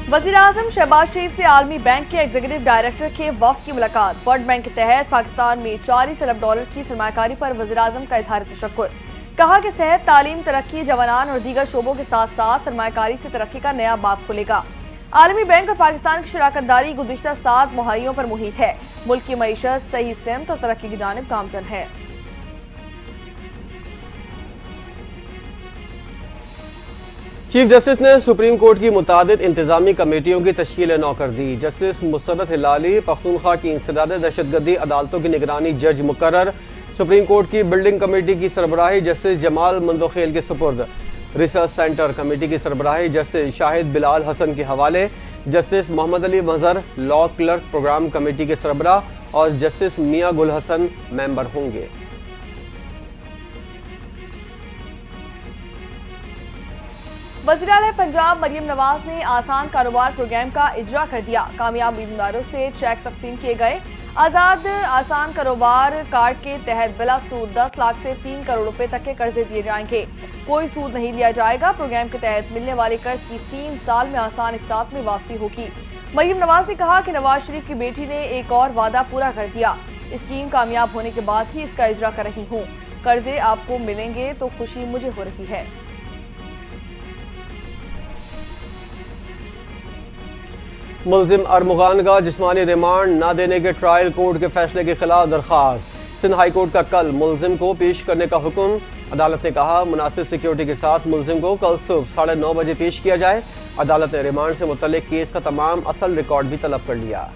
वज़ीर आज़म शहबाज शरीफ से आलमी बैंक के एग्जीक्यूटिव डायरेक्टर के वफ़द की मुलाकात। वर्ल्ड बैंक के तहत पाकिस्तान में $40 अरब की सरमायाकारी पर वज़ीर आज़म का इज़हार तशक्कुर। कहा कि सेहत, तालीम, तरक्की, जवानान और दीगर शोबों के साथ साथ सरमायाकारी से तरक्की का नया बाब खुलेगा। आलमी बैंक और पाकिस्तान की शराकत दारी गुज़िश्ता 7 मुहैयों पर मुहित है। मुल्क की मईशत सही सिमत और तरक्की की जानिब गामज़न है। चीफ जस्टिस ने सुप्रीम कोर्ट की मुतादिद इंतजामी कमेटियों की तश्कील नौ कर दी। जस्टिस मुसर्रत हिलाली पख्तूनख्वा की इंसदाद दहशतगर्दी अदालतों की निगरानी जज मुकर्रर। सुप्रीम कोर्ट की बिल्डिंग कमेटी की सरबराही जस्टिस जमाल मंदोखेल के सुपुर्द। रिसर्च सेंटर कमेटी की सरबराही जस्टिस शाहिद बिलाल हसन के हवाले। जस्टिस मोहम्मद अली मजहर लॉ क्लर्क प्रोग्राम कमेटी के सरबराह और जस्टिस मियां गुल हसन मेंबर होंगे। वज़ीर आला पंजाब मरियम नवाज ने आसान कारोबार प्रोग्राम का इजरा कर दिया। कामयाब उम्मीदवारों से चेक तकसीम किए गए। आज़ाद आसान कारोबार कार्ड के तहत बिला सूद 10 लाख से 3 करोड़ रुपए तक के कर्जे दिए जाएंगे। कोई सूद नहीं लिया जाएगा। प्रोग्राम के तहत मिलने वाले कर्ज की 3 साल में आसान इकसात में वापसी होगी। मरियम नवाज ने कहा कि नवाज शरीफ की बेटी ने एक और वादा पूरा कर दिया। स्कीम कामयाब होने के बाद ही इसका इजरा कर रही हूँ। कर्जे आपको मिलेंगे तो खुशी मुझे हो रही है। मुल्जिम अरमुगान का जिस्मानी रिमांड न देने के ट्रायल कोर्ट के फैसले के खिलाफ दरख्वास्त। सिंध हाई कोर्ट का कल मुल्जिम को पेश करने का हुक्म। अदालत ने कहा मुनासिब सिक्योरिटी के साथ मुल्जिम को कल सुबह 9:30 बजे पेश किया जाए। अदालत ने रिमांड से मुतल्लिक केस का तमाम असल रिकॉर्ड भी तलब कर लिया।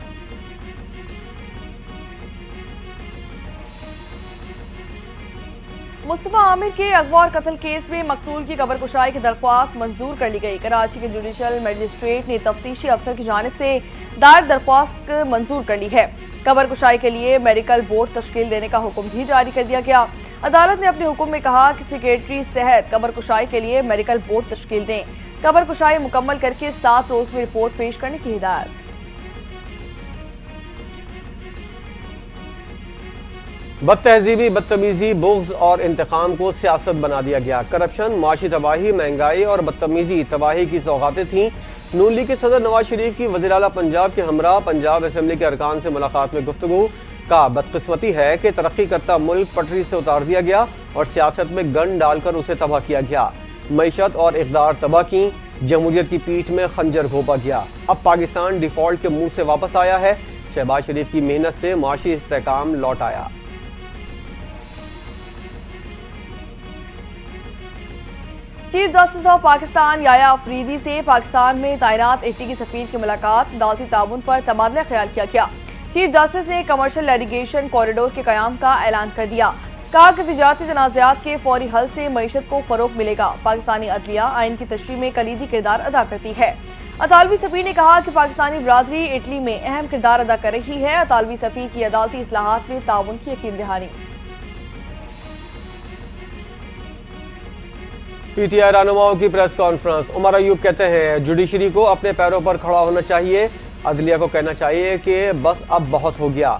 मुस्तफा आमिर के अगवा और कत्ल केस में मकतूल की कबर कुशाई की दरख्वास्त मंजूर कर ली गई। कराची के जुडिशल मजिस्ट्रेट ने तफ्तीशी अफसर की जानिब से दायर दरख्वास्त मंजूर कर ली है। कबर कुशाई के लिए मेडिकल बोर्ड तश्कील देने का हुक्म भी जारी कर दिया गया। अदालत ने अपने हुक्म में कहा कि सेक्रेटरी सेहत कबर कुशाई के लिए मेडिकल बोर्ड तश्कील दें। कबर कुशाई मुकम्मल करके 7 रोज में रिपोर्ट पेश करने की हिदायत। बदतहजीबी, बदतमीजी, बुग़्ज़ और इंतकाम को सियासत बना दिया गया। करप्शन, माशी तबाही, महंगाई और बदतमीजी तबाही की सौगातें थीं। नून लीग के सदर नवाज शरीफ की वज़ीर आला पंजाब के हमरा पंजाब असेंबली के अरकान से मुलाकात में गुफ्तगू। का बदकिस्मती है कि तरक्की करता मुल्क पटरी से उतार दिया गया और सियासत में गन डालकर उसे तबाह किया गया। मईशत और इक़दार तबाह की, जमहूरियत की पीठ में खंजर घोंपा गया। अब पाकिस्तान डिफ़ॉल्ट के मुंह से वापस आया है। शहबाज शरीफ की मेहनत से माशी इस्तेहकाम लौट आया। Chief justice of Pakistan Yahya Afridi से पाकिस्तान में तैनात इटली सफीर की मुलाकात। अदालती ताउन पर तबादला ख्याल किया गया। चीफ जस्टिस ने कमर्शियल लिटिगेशन कॉरिडोर के क़याम का ऐलान कर दिया। कहा कि तिजारती तनाज़ात के फौरी हल से मईशत को फ़रोग़ मिलेगा। पाकिस्तानी अदलिया आइन की तशरीह में कलीदी किरदार अदा करती है। अतालवी सफ़ीर ने कहा कि पाकिस्तानी बरादरी इटली में अहम किरदार अदा कर रही है। अतालवी सफ़ीर की अदालती इस्लाहात में ताउन की यकीन दहानी। पीटीआई रहनुमाओं की प्रेस कॉन्फ्रेंस। उमर अयूब कहते हैं जुडिशरी को अपने पैरों पर खड़ा होना चाहिए। अदलिया को कहना चाहिए कि बस अब बहुत हो गया।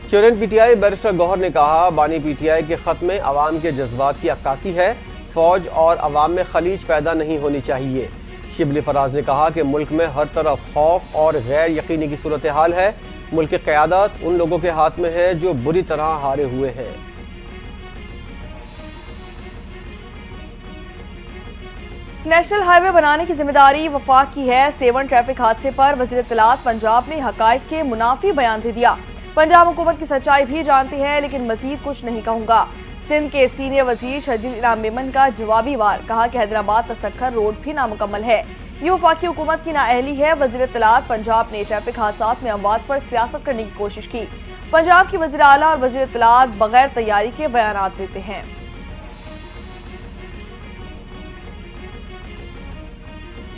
चेयरमैन पीटीआई बैरिस्टर गौहर ने कहा बानी पीटीआई के खत में अवाम के जज्बात की अक्कासी है। फौज और अवाम में खलीज पैदा नहीं होनी चाहिए। शिबली फराज ने कहा कि मुल्क में हर तरफ खौफ और गैर यकीनी की सूरत हाल है। मुल्क की क़यादत उन लोगों के हाथ में है जो बुरी तरह हारे हुए हैं। नेशनल हाईवे बनाने की जिम्मेदारी वफाक की है। सेवन ट्रैफिक हादसे पर वज़ीर इत्तलात पंजाब ने हकायक के मुनाफी बयान दे दिया। पंजाब हुकूमत की सच्चाई भी जानती है लेकिन मजीद कुछ नहीं कहूँगा। सिंध के सीनियर वजीर शर्जील इनाम मेमन का जवाबी वार। कहा कि हैदराबाद तसक्खर रोड भी नामुकम्मल है। ये वफाकी हुकूमत की नाअहली है। वज़ीर इत्तलात पंजाब ने ट्रैफिक हादसात में अमवात पर सियासत करने की कोशिश की। पंजाब की वज़ीर आला और वज़ीर इत्तलात बगैर तैयारी के बयान देते हैं।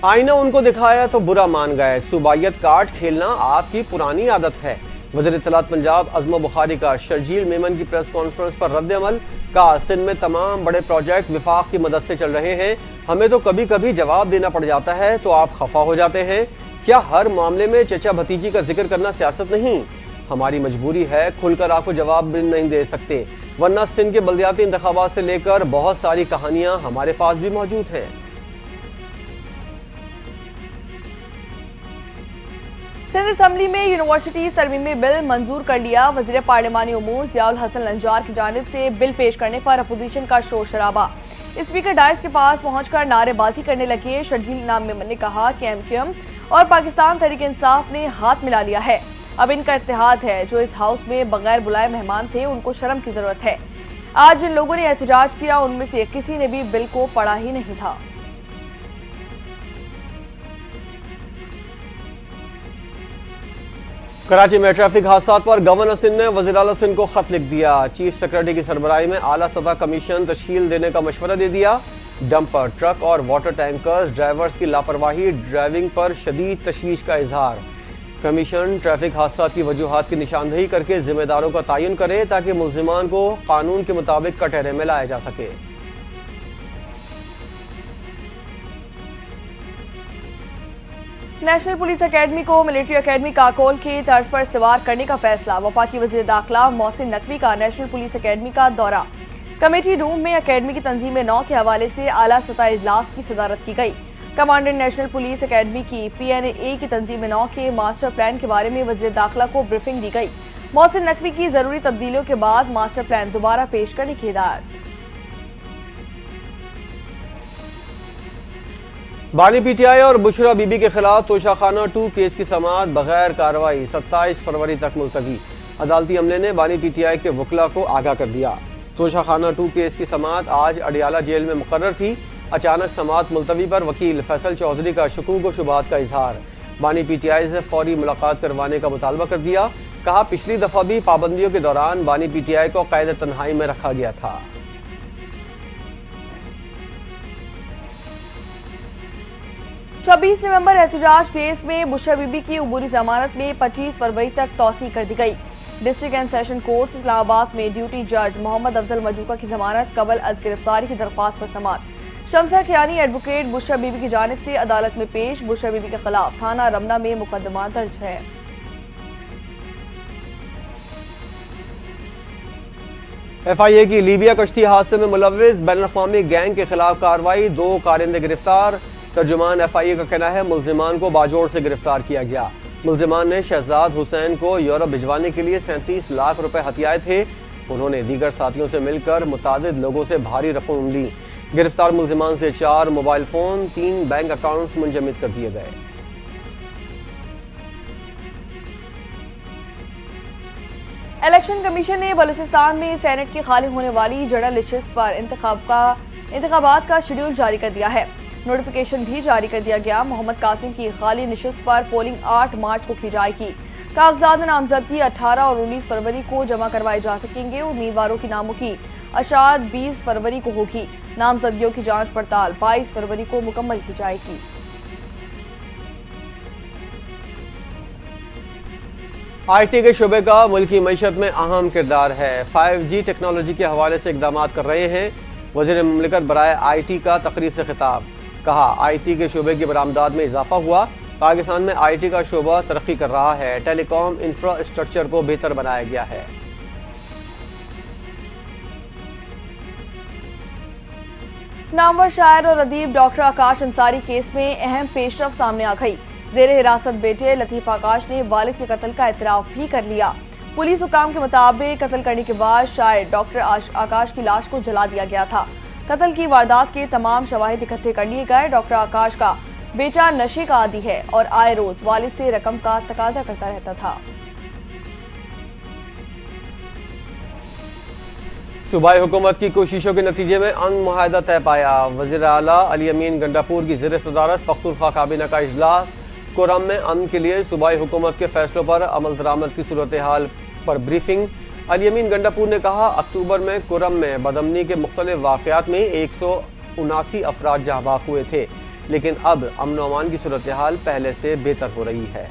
आईना उनको दिखाया तो बुरा मान गए। सूबाइयत कार्ड खेलना आपकी पुरानी आदत है। वज़ीर इत्तलात पंजाब अज़मा बुखारी का शर्जील मेमन की प्रेस कॉन्फ्रेंस पर रद्द अमल। का सिंध में तमाम बड़े प्रोजेक्ट विफाक की मदद से चल रहे हैं। हमें तो कभी कभी जवाब देना पड़ जाता है तो आप खफा हो जाते हैं। क्या हर मामले में चचा भतीजी का जिक्र करना सियासत नहीं? हमारी मजबूरी है, खुलकर आपको जवाब भी नहीं दे सकते, वरना सिंध के बल्दियाती इंतखाबात से लेकर बहुत सारी कहानियां हमारे पास भी मौजूद हैं। सिंध असम्बली में यूनिवर्सिटीज तरमीमी बिल मंजूर कर लिया। वज़ीर पार्लिमानी उमूर ज़ियाउल हसन लंजार की जानिब से बिल पेश करने पर अपोजिशन का शोर शराबा। स्पीकर डाइस के पास पहुंचकर नारेबाजी करने लगे। शर्जील इनाम मेमन ने कहा कि MQM और पाकिस्तान तहरीक इंसाफ ने हाथ मिला लिया है। अब इनका इत्तेहाद है। जो इस हाउस में बगैर बुलाए मेहमान थे उनको शर्म की जरूरत है। आज जिन लोगों ने एहतजाज किया उनमें से किसी ने भी बिल को पढ़ा ही नहीं था। कराची में ट्रैफिक हादसात पर गवर्नर सिंध ने वज़ीर आला सिंध को खत लिख दिया। चीफ सेक्रेटरी की सरबराही में आला सतह कमीशन तश्कील देने का मशवरा दे दिया। डंपर, ट्रक और वाटर टैंकर्स ड्राइवर्स की लापरवाही ड्राइविंग पर शदीद तशवीश का इजहार। कमीशन ट्रैफिक हादसात की वजूहात की निशानदही करके जिम्मेदारों का तयन करे ताकि मुल्जिमान को कानून के मुताबिक कटहरे में लाया जा सके। नेशनल पुलिस एकेडमी को मिलिट्री एकेडमी काकोल के तर्ज पर इस्तेमाल करने का फैसला। वफाकी वज़ीर दाखिला मोहसिन नकवी का नेशनल पुलिस एकेडमी का दौरा। कमेटी रूम में एकेडमी की तंजीम 9 के हवाले से आला सतह इजलास की सदारत की गई। कमांडेंट नेशनल पुलिस एकेडमी की PNA की तंजीम 9 के मास्टर प्लान के बारे में वज़ीर दाखिला को ब्रीफिंग दी गई। मोहसिन नकवी की जरूरी तब्दीलियों के बाद मास्टर प्लान दोबारा पेश करने की हिदायत। बानी PTI और बुशरा बीबी के खिलाफ तोशाखाना 2 केस की समाअत बगैर कार्रवाई 27 फरवरी तक मुलतवी। अदालती अमले ने बानी PTI के वकला को आगाह कर दिया। तोशाखाना 2 केस की समाअत आज अडियाला जेल में मुकर्रर थी। अचानक समाअत मुलतवी पर वकील फैसल चौधरी का शकूक व शुबहात का इजहार। बानी PTI से फौरी मुलाकात करवाने का मुतालबा कर दिया। कहा पिछली दफा भी पाबंदियों के दौरान बानी PTI को कैद तन्हाई में रखा गया था। 26 नवंबर एहतजाज केस में बुशरा बीबी की उबूरी जमानत में 25 फरवरी तक तौसी कर दी गई। District and session court Islamabad में ड्यूटी जज मोहम्मद अफजल मजूका की जमानत कबल अज गिरफ्तारी की दरख्वास्त पर समाअत। शमसा खियानी एडवोकेट बुशरा बीबी की जानिब से अदालत में पेश। बुशरा बीबी के खिलाफ थाना रमना में मुकदमा दर्ज है। FIA की लीबिया कश्ती हादसे में मुलव्विस बैनुल-अक़वामी गैंग के खिलाफ कार्रवाई। 2 कारिंदे गिरफ्तार। तर्जुमान FIA का कहना है मुल्जिमान को बाजोड़ से गिरफ्तार किया गया। मुल्जिमान ने शहजाद हुसैन को यूरोप भिजवाने के लिए 37 लाख रुपए हथियाए थे। उन्होंने दीगर साथियों से मिलकर मुतादिद लोगों से भारी रकम ली। गिरफ्तार मुल्जिमान से 4 मोबाइल फोन, 3 बैंक अकाउंट्स मुंजमद कर दिए गए। इलेक्शन कमीशन ने बलूचिस्तान में सेनेट की खाली होने वाली जनरल लिस्ट पर इंतखाबात का शेड्यूल जारी कर दिया है। नोटिफिकेशन भी जारी कर दिया गया। मोहम्मद कासिम की खाली निशिस्त पर पोलिंग 8 मार्च को की जाएगी। कागजात नामजदगी 18 और 19 फरवरी को जमा करवाए जा सकेंगे। उम्मीदवारों की नामों की अशात 20 फरवरी को होगी। नामजदगियों की जांच पड़ताल 22 फरवरी को मुकम्मल की जाएगी। IT के शुबे का मुल्की मईशत में अहम किरदार है। 5G टेक्नोलॉजी के हवाले से इकदाम कर रहे हैं। वज़ीर मुमलिकत बराए IT का तकरीब से खिताब। कहा IT के शुबे की बरामदात में इजाफा हुआ। पाकिस्तान में IT का शुबा तरक्की कर रहा है। टेलीकॉम इंफ्रास्ट्रक्चर को बेहतर बनाया गया है। नामवर शायर और अदीब डॉक्टर आकाश अंसारी केस में अहम पेशरफ सामने आ गई। जेर हिरासत बेटे लतीफ आकाश ने वालिद के कत्ल का एतराफ भी कर लिया। पुलिस हुकाम के मुताबिक कत्ल करने के बाद शायर डॉक्टर आकाश की लाश को जला दिया गया था। कत्ल की वारदात के तमाम शवाहिद इकट्ठे कर लिए गए। डॉक्टर आकाश का बेटा नशे का आदी है और आए रोज वालिद से रकम का तकाजा करता रहता था। सूबाई हुकूमत की कोशिशों के नतीजे में अमन मुआहदा तय पाया। वज़ीर आला अली अमीन गंडापुर की ज़ेर सदारत पख्तूनख्वा काबीना का इजलास। कोरम में अमन के लिए सूबाई हुकूमत के फैसलों पर अमल दरामद की सूरत हाल पर ब्रीफिंग। अली अमीन गंडापुर ने कहा अक्टूबर में कोरम में बदअमनी के मुख्तलिफ वाक़यात में 179 अफराद जहाँ बाग हुए थे, लेकिन अब अमन व अमान की सूरत हाल पहले से बेहतर हो रही है।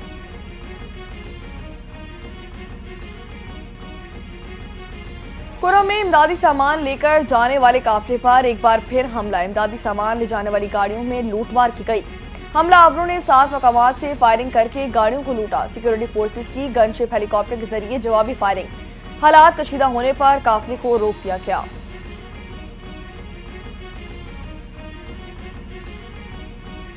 कोरम में इमदादी सामान लेकर जाने वाले काफिले पर एक बार फिर हमला। इमदादी सामान ले जाने वाली गाड़ियों में लूटमार की गई। हमलावरों ने 7 मकामात से फायरिंग करके गाड़ियों को लूटा। सिक्योरिटी फोर्सेस की गनशिप हेलीकॉप्टर के जरिए जवाबी फायरिंग। हालात कशीदा होने पर काफिले को रोक दिया गया।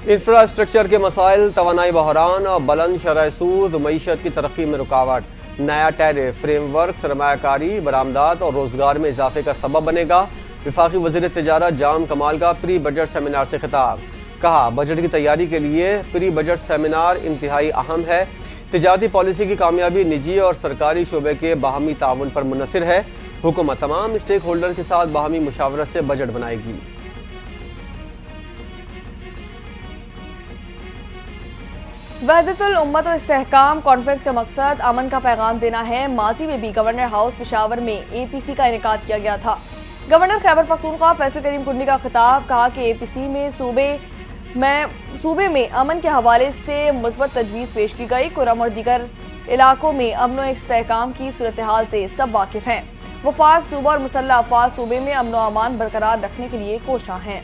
انفراسٹرکچر کے مسائل، توانائی بحران اور بلند شرح سود معیشت کی ترقی میں رکاوٹ۔ نیا ٹیرف فریم ورک سرمایہ کاری، برآمدات اور روزگار میں اضافے کا سبب بنے گا۔ وفاقی وزیر تجارت جام کمال کا پری بجٹ سیمینار سے خطاب۔ کہا بجٹ کی تیاری کے لیے پری بجٹ سیمینار انتہائی اہم ہے۔ تجارتی پالیسی کی کامیابی نجی اور سرکاری شعبے کے باہمی تعاون پر منحصر ہے۔ حکومت تمام اسٹیک ہولڈر کے ساتھ باہمی مشاورت سے بجٹ بنائے گی۔ وحدت الامت و استحکام کانفرنس کا مقصد امن کا پیغام دینا ہے۔ ماضی میں بھی گورنر ہاؤس پشاور میں اے پی سی کا انعقاد کیا گیا تھا۔ گورنر خیبر پختونخوا فیصل کریم کنڈی کا خطاب۔ کہا کہ اے پی سی میں صوبے میں امن کے حوالے سے مثبت تجویز پیش کی گئی۔ کرم اور دیگر علاقوں میں امن و استحکام کی صورتحال سے سب واقف ہیں۔ وفاق صوبہ اور مسلح افواج صوبے میں امن و امان برقرار رکھنے کے لیے کوشاں ہیں۔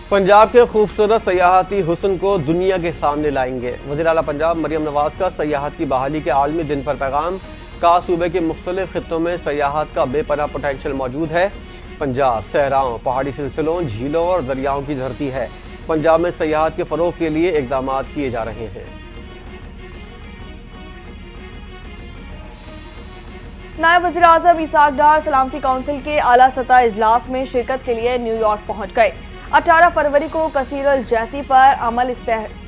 پنجاب کے خوبصورت سیاحتی حسن کو دنیا کے سامنے لائیں گے۔ وزیر اعلیٰ پنجاب مریم نواز کا سیاحت کی بحالی کے عالمی دن پر پیغام۔ کہا صوبے کے مختلف خطوں میں سیاحت کا بے پناہ پوٹینشیل موجود ہے۔ پنجاب صحراؤں، پہاڑی سلسلوں، جھیلوں اور دریاؤں کی دھرتی ہے۔ پنجاب میں سیاحت کے فروغ کے لیے اقدامات کیے جا رہے ہیں۔ نائب وزیر اعظم اسحاق ڈار سلامتی کونسل کے اعلیٰ سطح اجلاس میں شرکت کے لیے نیو یارک پہنچ گئے۔ 18 فروری کو کثیر الجہتی پر عمل،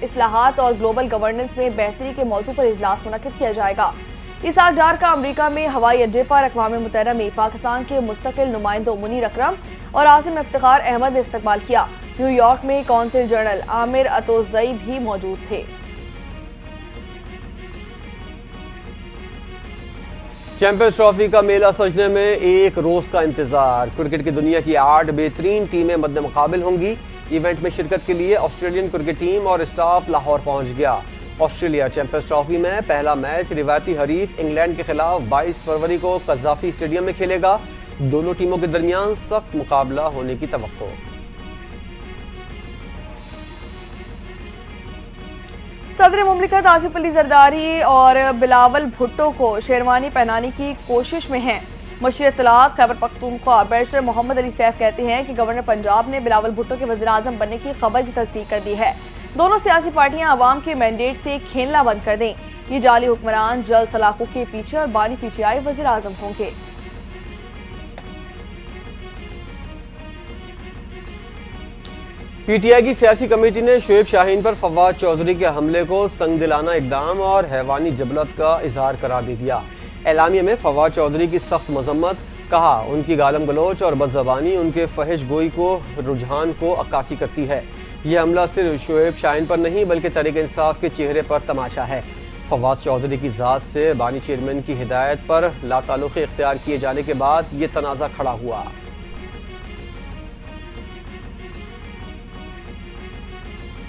اصلاحات اور گلوبل گورننس میں بہتری کے موضوع پر اجلاس منعقد کیا جائے گا۔ اسحاق ڈار کا امریکہ میں ہوائی اڈے پر اقوام متحدہ میں پاکستان کے مستقل نمائندوں منیر اکرم اور عاصم افتخار احمد نے استقبال کیا۔ نیو یارک میں کونسل جنرل عامر اتوزئی بھی موجود تھے۔ چیمپئنز ٹرافی کا میلہ سجنے میں ایک روز کا انتظار۔ کرکٹ کی دنیا کی 8 بہترین ٹیمیں مد مقابل ہوں گی۔ ایونٹ میں شرکت کے لیے آسٹریلین کرکٹ ٹیم اور اسٹاف لاہور پہنچ گیا۔ آسٹریلیا چیمپئنز ٹرافی میں پہلا میچ روایتی حریف انگلینڈ کے خلاف 22 فروری کو قذافی اسٹیڈیم میں کھیلے گا۔ دونوں ٹیموں کے درمیان سخت مقابلہ ہونے کی توقع۔ صدر مملکت آصف علی زرداری اور بلاول بھٹو کو شیروانی پہنانے کی کوشش میں ہیں۔ مشیر اطلاعات خیبر پختونخوا بیرسٹر محمد علی سیف کہتے ہیں کہ گورنر پنجاب نے بلاول بھٹو کے وزیر اعظم بننے کی خبر کی تصدیق کر دی ہے۔ دونوں سیاسی پارٹیاں عوام کے مینڈیٹ سے کھیلنا بند کر دیں۔ یہ جعلی حکمران جلد سلاخوں کے پیچھے اور بانی پیچھے آئے وزیر اعظم ہوں گے۔ پی ٹی آئی کی سیاسی کمیٹی نے شعیب شاہین پر فواد چودھری کے حملے کو سنگ دلانہ اقدام اور حیوانی جبلت کا اظہار قرار دے دیا۔ اعلامیہ میں فواد چودھری کی سخت مذمت۔ کہا ان کی گالم گلوچ اور بد زبانی ان کے فحش گوئی کو رجحان کو عکاسی کرتی ہے۔ یہ حملہ صرف شعیب شاہین پر نہیں بلکہ تحریک انصاف کے چہرے پر تماشا ہے۔ فواد چودھری کی ذات سے بانی چیئرمین کی ہدایت پر لا تعلقی اختیار کیے جانے کے بعد یہ تنازع کھڑا ہوا۔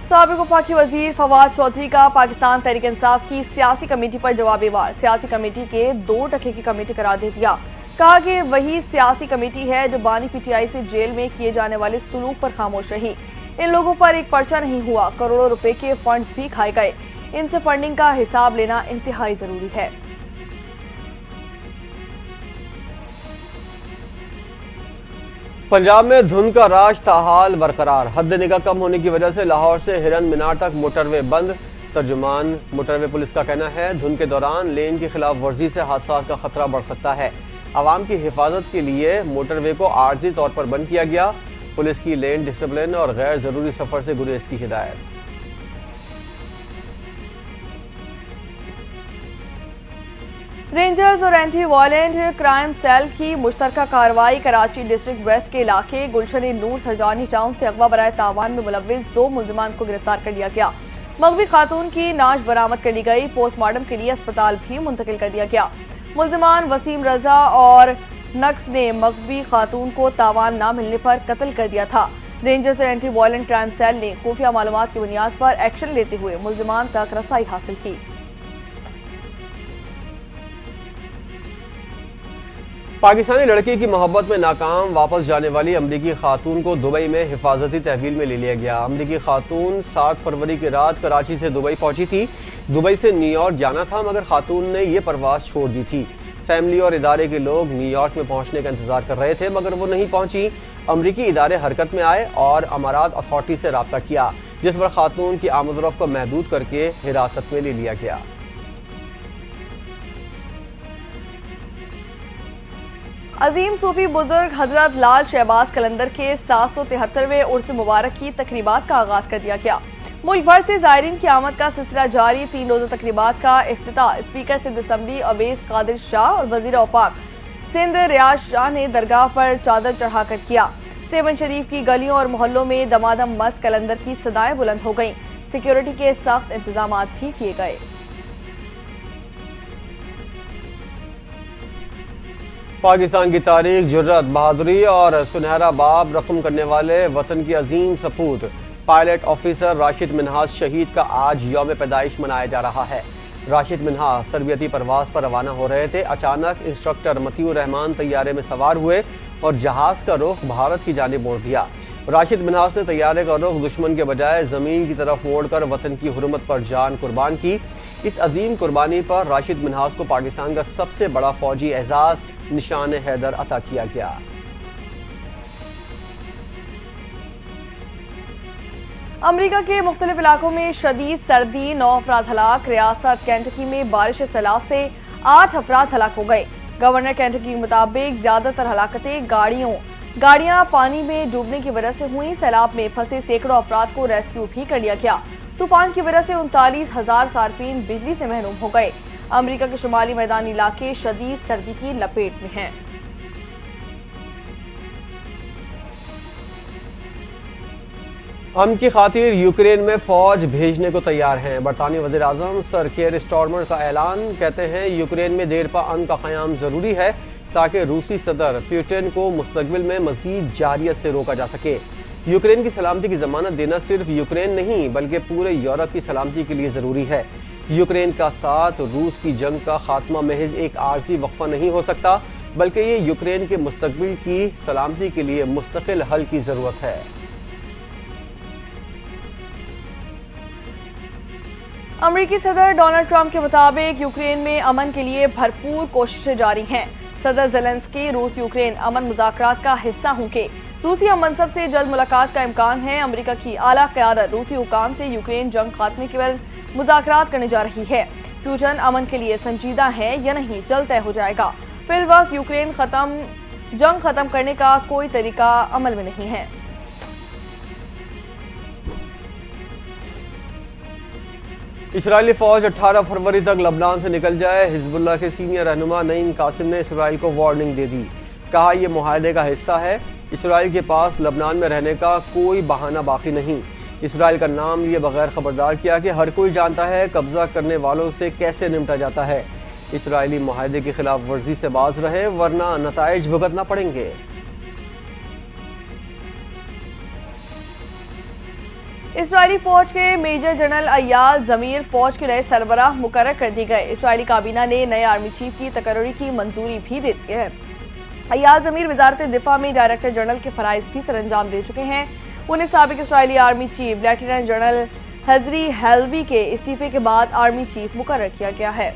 سابق وفاقی وزیر فواد چودھری کا پاکستان تحریک انصاف کی سیاسی کمیٹی پر جوابی وار۔ سیاسی کمیٹی کے 2 ٹکے کی کمیٹی قرار دے دیا۔ کہا کہ وہی سیاسی کمیٹی ہے جو بانی پی ٹی آئی سے جیل میں کیے جانے والے سلوک پر خاموش رہی۔ ان لوگوں پر ایک پرچہ نہیں ہوا، کروڑوں روپے کے فنڈز بھی کھائے گئے۔ ان سے فنڈنگ کا حساب لینا انتہائی ضروری ہے۔ پنجاب میں دھند کا راج تاحال برقرار۔ حد نگاہ کم ہونے کی وجہ سے لاہور سے ہرن مینار تک موٹر وے بند۔ ترجمان موٹر وے پولیس کا کہنا ہے دھند کے دوران لین کی خلاف ورزی سے حادثات کا خطرہ بڑھ سکتا ہے۔ عوام کی حفاظت کے لیے موٹر وے کو عارضی طور پر بند کیا گیا۔ پولیس کی لین ڈسپلن اور غیر ضروری سفر سے گریز کی ہدایت۔ رینجرز اور اینٹی وائلنٹ کرائم سیل کی مشترکہ کارروائی کراچی ڈسٹرکٹ ویسٹ کے علاقے گلشن نور سرجانی ٹاؤن سے اغوا برائے تاوان میں ملوث 2 ملزمان کو گرفتار کر لیا گیا۔ مغوی خاتون کی نعش برآمد کر لی گئی۔ پوسٹ مارٹم کے لیے اسپتال بھی منتقل کر دیا گیا۔ ملزمان وسیم رضا اور نقص نے مغوی خاتون کو تاوان نہ ملنے پر قتل کر دیا تھا۔ رینجرز اور اینٹی وائلنٹ کرائم سیل نے خفیہ معلومات کی بنیاد پر ایکشن لیتے ہوئے ملزمان تک رسائی حاصل کی۔ پاکستانی لڑکی کی محبت میں ناکام واپس جانے والی امریکی خاتون کو دبئی میں حفاظتی تحویل میں لے لیا گیا۔ امریکی خاتون 7 فروری کی رات کراچی سے دبئی پہنچی تھی۔ دبئی سے نیو یارک جانا تھا مگر خاتون نے یہ پرواز چھوڑ دی تھی۔ فیملی اور ادارے کے لوگ نیو یارک میں پہنچنے کا انتظار کر رہے تھے مگر وہ نہیں پہنچی۔ امریکی ادارے حرکت میں آئے اور امارات اتھارٹی سے رابطہ کیا، جس پر خاتون کی آمد و رفت کو محدود کر کے حراست میں لے لیا گیا۔ عظیم صوفی بزرگ حضرت لال شہباز قلندر کے 773ویں عرس مبارک کی تقریبات کا آغاز کر دیا گیا۔ ملک بھر سے زائرین کی آمد کا سلسلہ جاری۔ 3 روزہ تقریبات کا افتتاح اسپیکر سندھ اسمبلی اویس قادر شاہ اور وزیر اوقاف سندھ ریاض شاہ نے درگاہ پر چادر چڑھا کر کیا۔ 7 شریف کی گلیوں اور محلوں میں دمادم مست قلندر کی صدائیں بلند ہو گئیں۔ سیکیورٹی کے سخت انتظامات بھی کیے گئے۔ پاکستان کی تاریخ، جرت، بہادری اور سنہرا باب رقم کرنے والے وطن کی عظیم سپوت پائلٹ آفیسر راشد منہاس شہید کا آج یوم پیدائش منایا جا رہا ہے۔ راشد منہاس تربیتی پرواز پر روانہ ہو رہے تھے۔ اچانک انسٹرکٹر مطیع الرحمان طیارے میں سوار ہوئے اور جہاز کا رخ بھارت کی جانب موڑ دیا۔ راشد منہاس نے طیارے کا رخ دشمن کے بجائے زمین کی طرف موڑ کر وطن کی حرمت پر جان قربان کی۔ اس عظیم قربانی پر راشد منہاس کو پاکستان کا سب سے بڑا فوجی اعزاز نشان حیدر عطا کیا گیا۔ امریکہ کے مختلف علاقوں میں شدید سردی، 9 افراد ہلاک۔ ریاست کینٹکی میں بارش سیلاب سے 8 افراد ہلاک ہو گئے۔ گورنر کینٹکی کے مطابق زیادہ تر ہلاکتیں گاڑیاں پانی میں ڈوبنے کی وجہ سے ہوئیں۔ سیلاب میں پھنسے سینکڑوں افراد کو ریسکیو بھی کر لیا گیا۔ طوفان کی وجہ سے 39,000 صارفین بجلی سے محروم ہو گئے۔ امریکہ کے شمالی میدانی علاقے شدید سردی کی لپیٹ میں ہیں۔ امن کی خاطر یوکرین میں فوج بھیجنے کو تیار ہیں۔ برطانوی وزیر اعظم سر کیئر اسٹارمر کا اعلان، کہتے ہیں یوکرین میں دیر پا امن کا قیام ضروری ہے تاکہ روسی صدر پیوٹن کو مستقبل میں مزید جارحیت سے روکا جا سکے۔ یوکرین کی سلامتی کی ضمانت دینا صرف یوکرین نہیں بلکہ پورے یورپ کی سلامتی کے لیے ضروری ہے۔ یوکرین کا ساتھ روس کی جنگ کا خاتمہ محض ایک عارضی وقفہ نہیں ہو سکتا بلکہ یہ یوکرین کے مستقبل کی سلامتی کے لیے مستقل حل کی ضرورت ہے۔ امریکی صدر ڈونلڈ ٹرمپ کے مطابق یوکرین میں امن کے لیے بھرپور کوششیں جاری ہیں۔ صدر زیلنسکی روس یوکرین امن مذاکرات کا حصہ ہوں گے۔ روسی ہم منصب سے جلد ملاقات کا امکان ہے۔ امریکہ کی اعلیٰ قیادت روسی حکام سے یوکرین جنگ خاتمے کے بعد مذاکرات کرنے جا رہی ہے۔ پیوٹن امن کے لیے سنجیدہ ہے یا نہیں جلد طے ہو جائے گا۔ فی الوقت یوکرین جنگ ختم کرنے کا کوئی طریقہ عمل میں نہیں ہے۔ اسرائیلی فوج 18 فروری تک لبنان سے نکل جائے۔ حزب اللہ کے سینئر رہنما نعیم قاسم نے اسرائیل کو وارننگ دے دی، کہا یہ معاہدے کا حصہ ہے۔ اسرائیل کے پاس لبنان میں رہنے کا کوئی بہانہ باقی نہیں۔ اسرائیل کا نام لیے بغیر خبردار کیا کہ ہر کوئی جانتا ہے قبضہ کرنے والوں سے کیسے نمٹا جاتا ہے۔ اسرائیلی معاہدے کی خلاف ورزی سے باز رہے ورنہ نتائج بھگتنا پڑیں گے۔ اسرائیلی فوج کے میجر جنرل ایال زمیر فوج کے نئے سربراہ مقرر کر دی گئے۔ اسرائیلی کابینہ نے نئے آرمی چیف کی تقرری کی منظوری بھی دے دی ہے۔ ایال زمیر وزارت دفاع میں ڈائریکٹر جنرل کے فرائض بھی سر انجام دے چکے ہیں۔ انہیں سابق اسرائیلی آرمی چیف لیفٹیننٹ جنرل ہزری ہیلوی کے استعفے کے بعد آرمی چیف مقرر کیا گیا ہے۔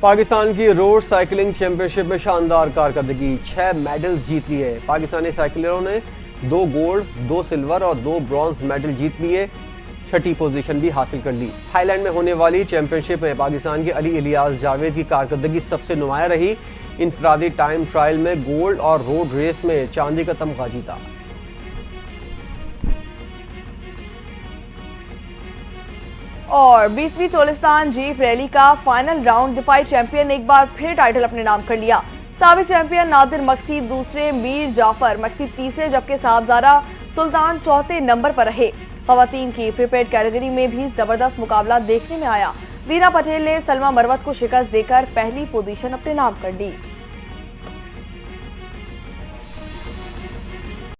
پاکستان کی روڈ سائیکلنگ چیمپئن شپ میں شاندار کارکردگی، 6 میڈلز جیت لیے۔ پاکستانی سائیکلروں نے 2 گولڈ، 2 سلور اور 2 برونز میڈل جیت لیے، 6ٹھی پوزیشن بھی حاصل کر لی۔ تھائی لینڈ میں ہونے والی چیمپئن شپ میں پاکستان کے علی الیاس جاوید کی کارکردگی سب سے نمایاں رہی۔ انفرادی ٹائم ٹرائل میں گولڈ اور روڈ ریس میں چاندی کا تمغہ جیتا۔ اور 20ویں چولستان جیپ ریلی کا فائنل راؤنڈ، دفاعی چیمپئن نے ایک بار پھر ٹائٹل اپنے نام کر لیا۔ سابق چیمپئن نادر مقصی دوسرے، میر جعفر مقصی تیسرے جبکہ صاحبزادہ سلطان چوتھے نمبر پر رہے۔ خواتین کی پریپیڈ کیٹیگری میں بھی زبردست مقابلہ دیکھنے میں آیا۔ دینا پٹیل نے سلما مروت کو شکست دے کر پہلی پوزیشن اپنے نام کر لی۔